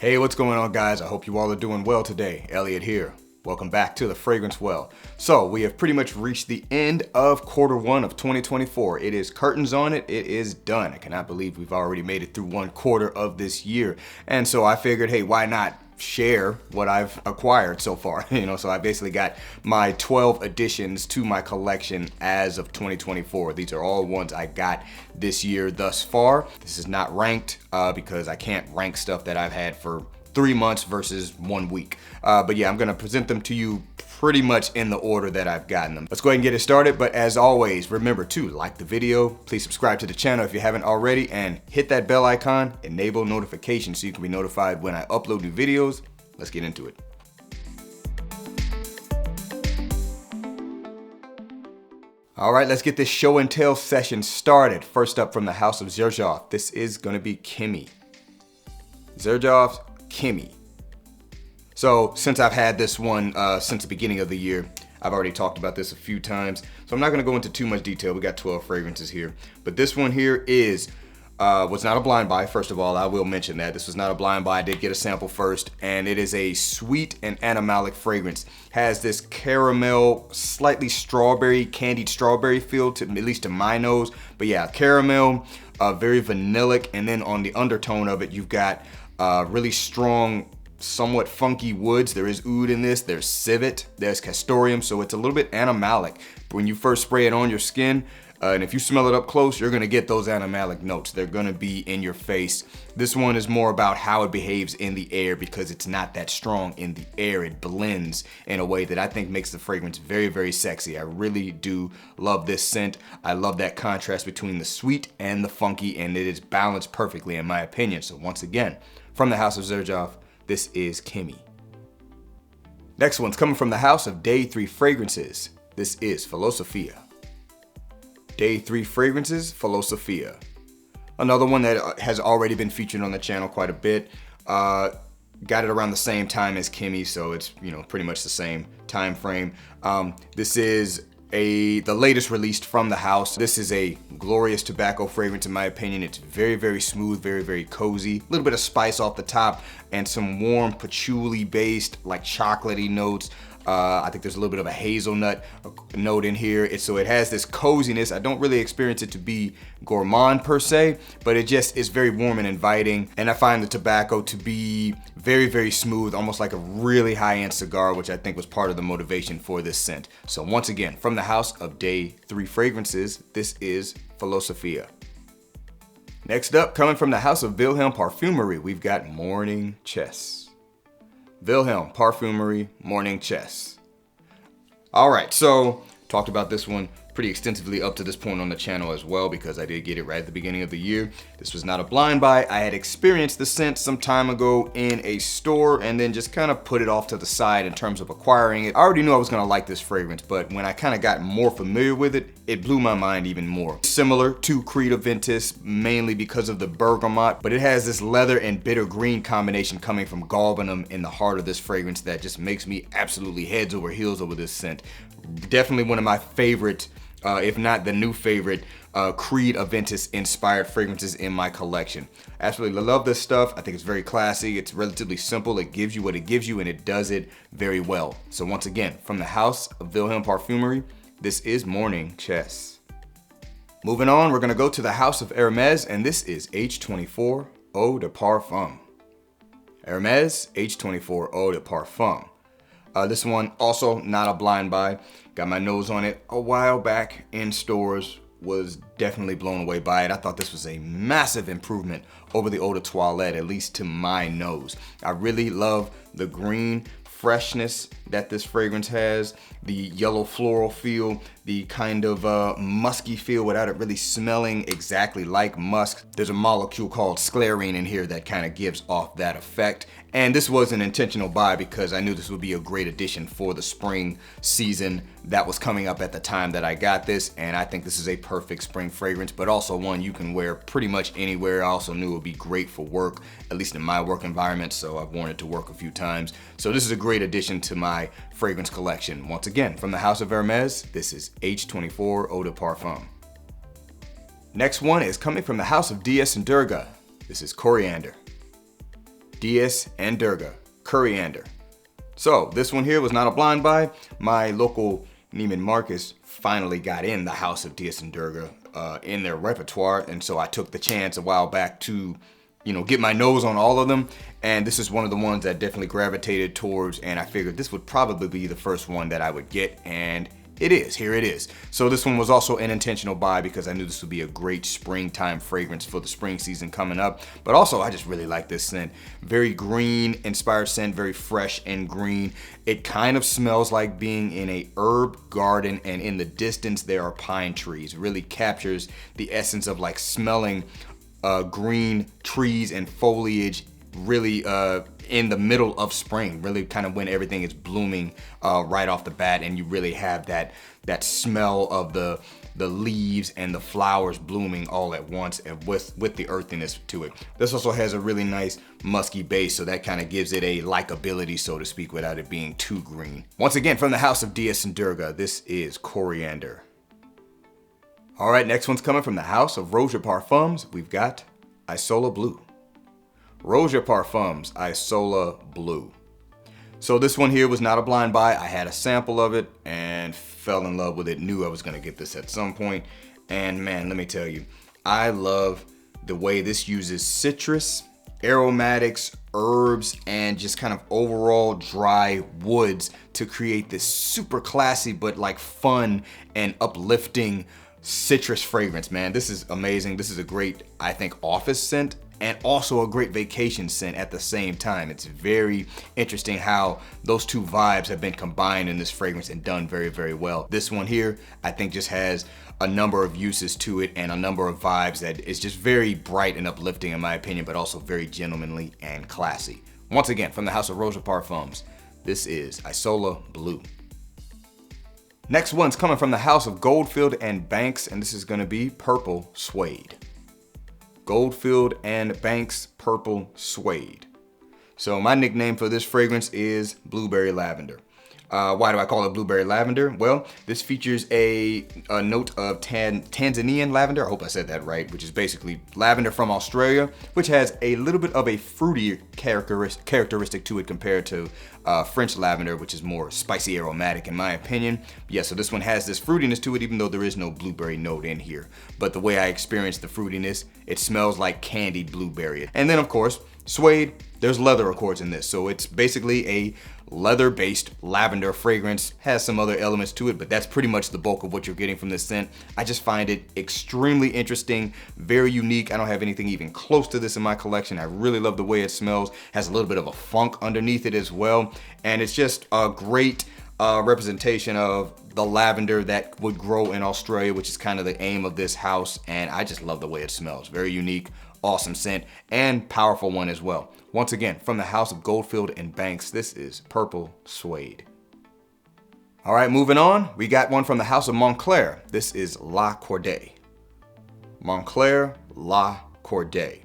Hey, what's going on, guys? I hope you all are doing well today. Elliot here. Welcome back to the Fragrance Well. So we have pretty much reached the end of Q1 of 2024. It is curtains on it. It is done. I cannot believe we've already made it through one quarter of this year. And so I figured, hey, why not share what I've acquired so far? So I basically got my 12 additions to my collection as of 2024. These are all ones I got this year thus far. This is not ranked because I can't rank stuff that I've had for 3 months versus 1 week. But yeah, I'm gonna present them to you pretty much in the order that I've gotten them. Let's go ahead and get it started. But as always, remember to like the video, please subscribe to the channel if you haven't already, and hit that bell icon, enable notifications so you can be notified when I upload new videos. Let's get into it. All right, let's get this show and tell session started. First up from the house of Xerjoff, this is gonna be Kemi. Xerjoff's Kemi. So since I've had this one since the beginning of the year, I've already talked about this a few times, so I'm not going to go into too much detail. We got 12 fragrances here, but this one here is was not a blind buy. First of all, I will mention that this was not a blind buy. I did get a sample first, and it is a sweet and animalic fragrance. Has this caramel, slightly strawberry, candied strawberry feel to, at least to my nose. But yeah, caramel, very vanillic, and then on the undertone of it, you've got really strong, somewhat funky woods. There is oud in this, there's civet, there's castoreum, so it's a little bit animalic. When you first spray it on your skin, and if you smell it up close, you're gonna get those animalic notes. They're gonna be in your face. This one is more about how it behaves in the air because it's not that strong in the air. It blends in a way that I think makes the fragrance very, very sexy. I really do love this scent. I love that contrast between the sweet and the funky, and it is balanced perfectly in my opinion. So once again, from the house of Xerjoff, this is Kemi. Next one's coming from the house of Day 3 Fragrances. This is Filosofia. Day 3 Fragrances, Filosofia. Another one that has already been featured on the channel quite a bit. Got it around the same time as Kemi, so it's pretty much the same time frame. This is the latest released from the house. This is a glorious tobacco fragrance in my opinion. It's very, very smooth, very, very cozy. A little bit of spice off the top and some warm patchouli based, like chocolatey notes. I think there's a little bit of a hazelnut note in here. So it has this coziness. I don't really experience it to be gourmand per se, but it just is very warm and inviting. And I find the tobacco to be very, very smooth, almost like a really high-end cigar, which I think was part of the motivation for this scent. So once again, from the house of Day 3 Fragrances, this is Filosofia. Next up, coming from the house of Wilhelm Parfumerie, we've got Morning Chess. Wilhelm Parfumerie Morning Chess. All right, so talked about this one pretty extensively up to this point on the channel as well because I did get it right at the beginning of the year. This was not a blind buy. I had experienced the scent some time ago in a store and then just kind of put it off to the side in terms of acquiring it. I already knew I was gonna like this fragrance, but when I kind of got more familiar with it, it blew my mind even more. Similar to Creed Aventus, mainly because of the bergamot, but it has this leather and bitter green combination coming from galbanum in the heart of this fragrance that just makes me absolutely heads over heels over this scent. Definitely one of my favorite, if not the new favorite, Creed Aventus inspired fragrances in my collection. Absolutely love this stuff. I think it's very classy. It's relatively simple. It gives you what it gives you and it does it very well. So once again, from the house of Wilhelm Parfumerie, this is Morning Chess. Moving on, we're gonna go to the house of Hermes, and this is H24 Eau de Parfum. Hermes H24 Eau de Parfum. This one also not a blind buy. Got my nose on it a while back in stores. Was definitely blown away by it. I thought this was a massive improvement over the Eau de Toilette, at least to my nose. I really love the green freshness that this fragrance has, the yellow floral feel, the kind of musky feel without it really smelling exactly like musk. There's a molecule called sclarine in here that kind of gives off that effect. And this was an intentional buy because I knew this would be a great addition for the spring season that was coming up at the time that I got this. And I think this is a perfect spring fragrance, but also one you can wear pretty much anywhere. I also knew it would be great for work, at least in my work environment. So I've worn it to work a few times. So this is a great addition to my fragrance collection. Once again, from the house of Hermes, this is H24 Eau de Parfum. Next one is coming from the house of Diaz and Durga. This is Coriander. Dias and Durga, Coriander. So this one here was not a blind buy. My local Neiman Marcus finally got in the House of Dias and Durga in their repertoire, and so I took the chance a while back to, get my nose on all of them. And this is one of the ones that definitely gravitated towards, and I figured this would probably be the first one that I would get, and it is. Here it is. So this one was also an intentional buy because I knew this would be a great springtime fragrance for the spring season coming up. But also, I just really like this scent. Very green inspired scent, very fresh and green. It kind of smells like being in a herb garden, and in the distance there are pine trees. Really captures the essence of like smelling green trees and foliage, really in the middle of spring, really kind of when everything is blooming right off the bat, and you really have that smell of the leaves and the flowers blooming all at once, and with the earthiness to it. This also has a really nice musky base, so that kind of gives it a likability, so to speak, without it being too green. Once again, from the House of Dias and Durga, this is Coriander. All right, next one's coming from the House of Rose Parfums. We've got Isola Blu. Rose Parfums Isola Blu. So this one here was not a blind buy. I had a sample of it and fell in love with it. Knew I was gonna get this at some point. And man, let me tell you, I love the way this uses citrus, aromatics, herbs, and just kind of overall dry woods to create this super classy but like fun and uplifting citrus fragrance, man. This is amazing. This is a great, I think, office scent, and also a great vacation scent at the same time. It's very interesting how those two vibes have been combined in this fragrance and done very, very well. This one here, I think, just has a number of uses to it and a number of vibes that is just very bright and uplifting in my opinion, but also very gentlemanly and classy. Once again, from the House of Rose Parfums, this is Isola Blu. Next one's coming from the House of Goldfield and Banks, and this is gonna be Purple Suede. Goldfield and Banks Purple Suede. So my nickname for this fragrance is Blueberry Lavender. Why do I call it Blueberry Lavender? Well, this features a note of Tanzanian lavender, I hope I said that right, which is basically lavender from Australia, which has a little bit of a fruity characteristic to it compared to French lavender, which is more spicy aromatic in my opinion. Yeah, so this one has this fruitiness to it, even though there is no blueberry note in here. But the way I experience the fruitiness, it smells like candied blueberry. And then of course, Suede, there's leather accords in this, so it's basically a leather-based lavender fragrance. Has some other elements to it, but that's pretty much the bulk of what you're getting from this scent. I just find it extremely interesting, very unique. I don't have anything even close to this in my collection. I really love the way it smells. Has a little bit of a funk underneath it as well, and it's just a great representation of the lavender that would grow in Australia, which is kind of the aim of this house, and I just love the way it smells. Very unique, awesome scent, and powerful one as well. Once again, from the House of Goldfield and Banks, this is Purple Suede. All right, moving on, we got one from the House of Montclair. This is La Cordee. Montclair La Cordee.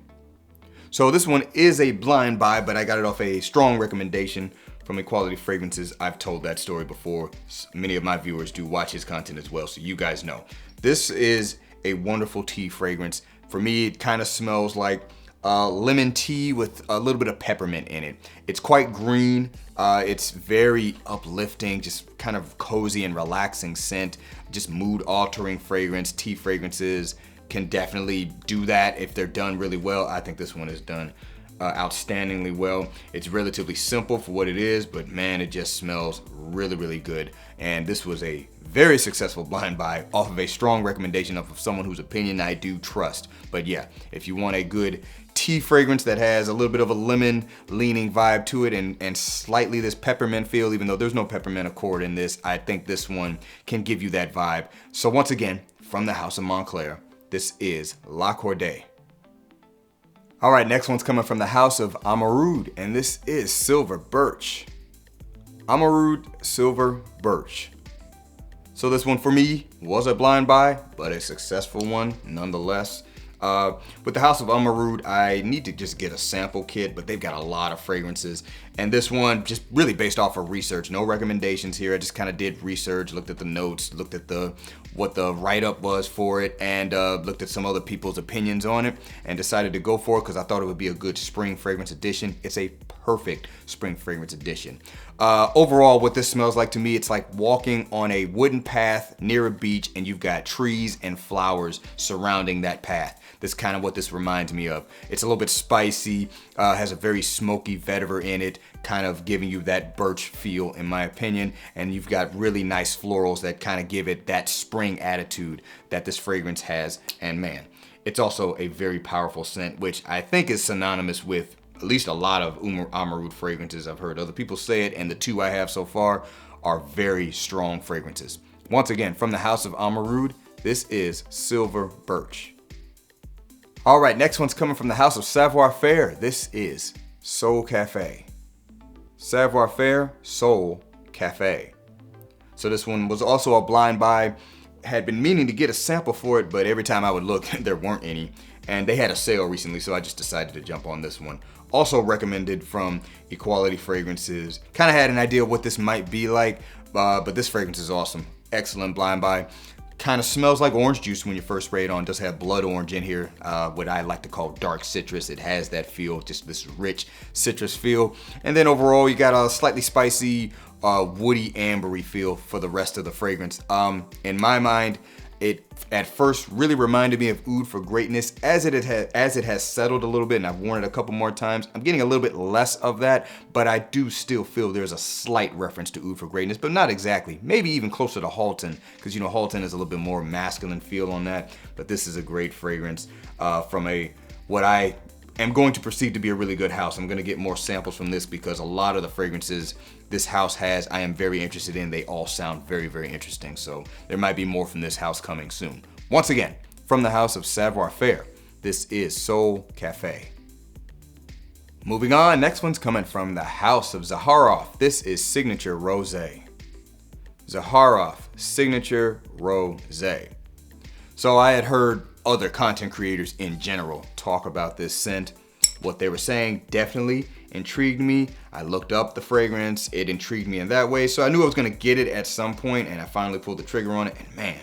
So this one is a blind buy, but I got it off a strong recommendation from Equality Fragrances. I've told that story before. Many of my viewers do watch his content as well, so you guys know. This is a wonderful tea fragrance. For me, it kind of smells like lemon tea with a little bit of peppermint in it. It's quite green. It's very uplifting, just kind of cozy and relaxing scent. Just mood altering fragrance. Tea fragrances can definitely do that if they're done really well. I think this one is done outstandingly well. It's relatively simple for what it is, but man, it just smells really, really good. And this was a very successful blind buy off of a strong recommendation of someone whose opinion I do trust. But yeah, if you want a good tea fragrance that has a little bit of a lemon leaning vibe to it and slightly this peppermint feel, even though there's no peppermint accord in this, I think this one can give you that vibe. So once again, from the House of Montclair, this is La Cordee. All right, next one's coming from the House of Amarud, and this is Silver Birch. Amarud Silver Birch. So this one for me was a blind buy, but a successful one nonetheless. With the House of Amarud, I need to just get a sample kit, but they've got a lot of fragrances. And this one, just really based off of research, no recommendations here. I just kind of did research, looked at the notes, looked at what the write-up was for it, and looked at some other people's opinions on it, and decided to go for it because I thought it would be a good spring fragrance addition. It's a perfect spring fragrance addition. Overall, what this smells like to me, it's like walking on a wooden path near a beach and you've got trees and flowers surrounding that path. That's kind of what this reminds me of. It's a little bit spicy, has a very smoky vetiver in it, kind of giving you that birch feel in my opinion. And you've got really nice florals that kind of give it that spring attitude that this fragrance has. And man, it's also a very powerful scent, which I think is synonymous with at least a lot of Amarud fragrances. I've heard other people say it, and the two I have so far are very strong fragrances. Once again, from the House of Amarud, this is Silver Birch. All right, next one's coming from the House of Savoir Faire. This is Soul Cafe. Savoir Faire, Soul Cafe. So this one was also a blind buy. Had been meaning to get a sample for it, but every time I would look, there weren't any. And they had a sale recently, so I just decided to jump on this one. Also recommended from Equality Fragrances. Kind of had an idea of what this might be like, but this fragrance is awesome. Excellent blind buy. Kind of smells like orange juice when you first spray it on. Does have blood orange in here, what I like to call dark citrus. It has that feel, just this rich citrus feel. And then overall, you got a slightly spicy, woody, ambery feel for the rest of the fragrance. In my mind, it at first really reminded me of Oud for Greatness. As it has settled a little bit and I've worn it a couple more times, I'm getting a little bit less of that, but I do still feel there's a slight reference to Oud for Greatness, but not exactly. Maybe even closer to Halton, because you know Halton is a little bit more masculine feel on that, but this is a great fragrance from what I am going to perceive to be a really good house. I'm going to get more samples from this because a lot of the fragrances this house has, I am very interested in. They all sound very, very interesting. So there might be more from this house coming soon. Once again, from the House of Savoir Faire, this is Soul Cafe. Moving on, next one's coming from the House of Zaharoff. This is Signature Rosé. Zaharoff Signature Rosé. So I had heard other content creators in general talk about this scent. What they were saying definitely intrigued me. I looked up the fragrance, it intrigued me in that way, so I knew I was gonna get it at some point, and I finally pulled the trigger on it, and man,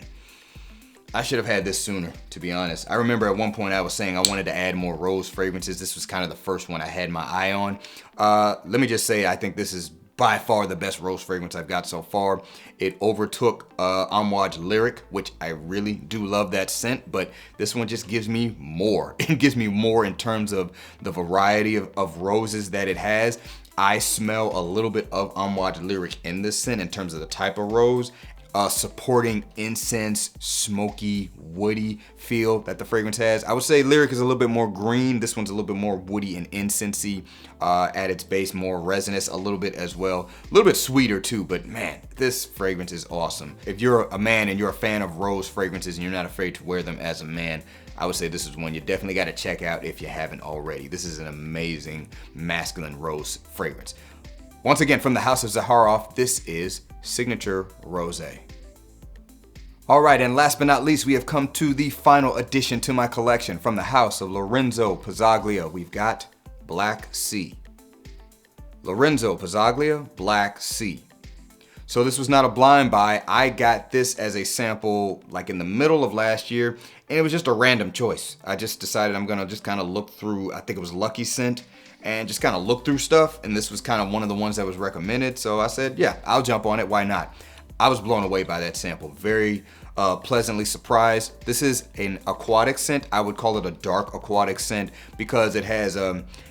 I should have had this sooner, to be honest. I remember at one point I was saying I wanted to add more rose fragrances. This was kind of the first one I had my eye on. Let me just say, I think this is by far the best rose fragrance I've got so far. It overtook Amouage Lyric, which I really do love that scent, but this one just gives me more. It gives me more in terms of the variety of roses that it has. I smell a little bit of Amouage Lyric in this scent in terms of the type of rose. Supporting incense, smoky, woody feel that the fragrance has. I would say Lyric is a little bit more green. This one's a little bit more woody and incensey at its base, more resinous a little bit as well. A little bit sweeter too, but man, this fragrance is awesome. If you're a man and you're a fan of rose fragrances and you're not afraid to wear them as a man, I would say this is one you definitely got to check out if you haven't already. This is an amazing masculine rose fragrance. Once again, from the House of Zaharoff, this is Signature Rosé. All right, and last but not least, we have come to the final addition to my collection. From the House of Lorenzo Pizzaglia, we've got Black Sea. Lorenzo Pizzaglia, Black Sea. So this was not a blind buy. I got this as a sample like in the middle of last year, and it was just a random choice. I just decided I'm gonna just kind of look through, I think it was Lucky Scent, and just kind of look through stuff, and this was kind of one of the ones that was recommended, so I said, yeah, I'll jump on it, why not? I was blown away by that sample, very pleasantly surprised. This is an aquatic scent. I would call it a dark aquatic scent because it has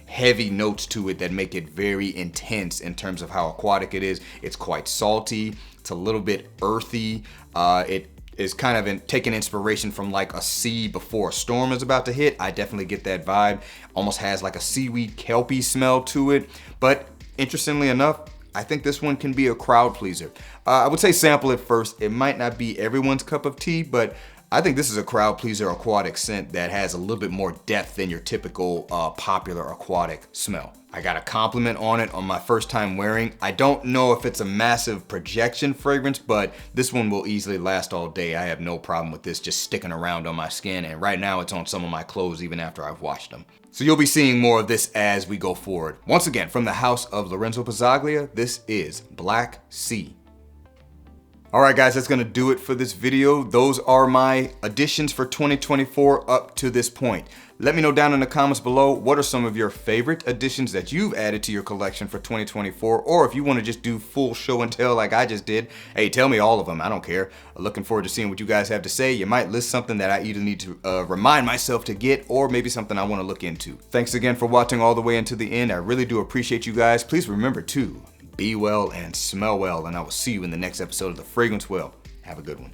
heavy notes to it that make it very intense in terms of how aquatic it is. It's quite salty, it's a little bit earthy, it is kind of taking inspiration from like a sea before a storm is about to hit. I definitely get that vibe. Almost has like a seaweed kelpie smell to it. But interestingly enough, I think this one can be a crowd pleaser. I would say sample it first. It might not be everyone's cup of tea, but I think this is a crowd pleaser aquatic scent that has a little bit more depth than your typical popular aquatic smell. I got a compliment on it on my first time wearing. I don't know if it's a massive projection fragrance, but this one will easily last all day. I have no problem with this just sticking around on my skin, and right now it's on some of my clothes even after I've washed them. So you'll be seeing more of this as we go forward. Once again, from the house of Lorenzo Pizzaglia, this is Black Sea. All right, guys, that's gonna do it for this video. Those are my additions for 2024 up to this point. Let me know down in the comments below, what are some of your favorite additions that you've added to your collection for 2024? Or if you wanna just do full show and tell like I just did, hey, tell me all of them, I don't care. I'm looking forward to seeing what you guys have to say. You might list something that I either need to remind myself to get, or maybe something I wanna look into. Thanks again for watching all the way into the end. I really do appreciate you guys. Please remember to be well and smell well, and I will see you in the next episode of The Fragrance Well. Have a good one.